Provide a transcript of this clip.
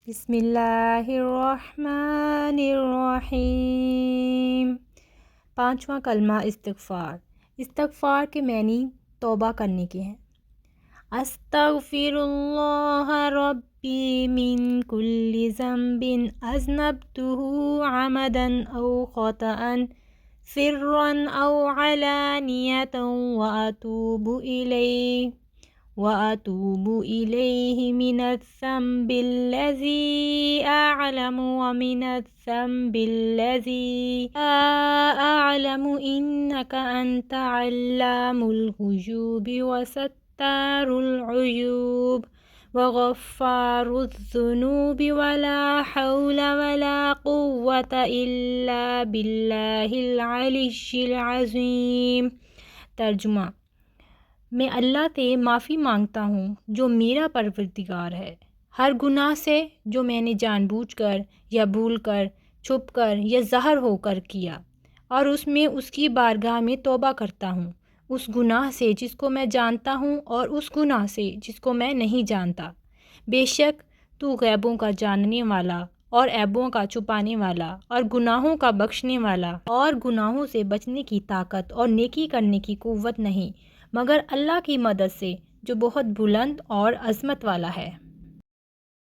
बिस्मिल्लाहिर्रहमानिर्रहीम। पांचवा कलमा इस्तग़फ़ार। इस्तग़फ़ार के मैनी तौबा करने के हैं। अस्तग़फ़िरुल्लाह रब्बी मिन कुल्ली ज़ंबिन अज़नबतुहु अमदन औ ख़तअन सिर्रन औ अलानियतन वअतूबु इलैहि मिनज़्ज़ंबिल्लज़ी अअलमु व मिनज़्ज़ंबिल्लज़ी ला अअलमु इन्नक अन्त अल्लामुल ग़ुयूबि व सत्तारुल उयूब व गफ़्फ़ारुज़्ज़ुनूबि व ला हौला व ला क़ुव्वता इल्ला बिल्लाहिल अलिय्यिल अज़ीम। तर्जुमा: मैं अल्लाह से माफ़ी मांगता हूँ जो मेरा परवरदिगार है, हर गुनाह से जो मैंने जानबूझकर या भूलकर, छुपकर या ज़ाहिर होकर किया, और उसमें उसकी बारगाह में तौबा करता हूँ, उस गुनाह से जिसको मैं जानता हूँ और उस गुनाह से जिसको मैं नहीं जानता। बेशक तू ग़ैबों का जानने वाला और ऐबों का छुपाने वाला और गुनाहों का बख्शने वाला, और गुनाहों से बचने की ताकत और नेकी करने की क़ुव्वत नहीं मगर अल्लाह की मदद से जो बहुत बुलंद और अज़मत वाला है।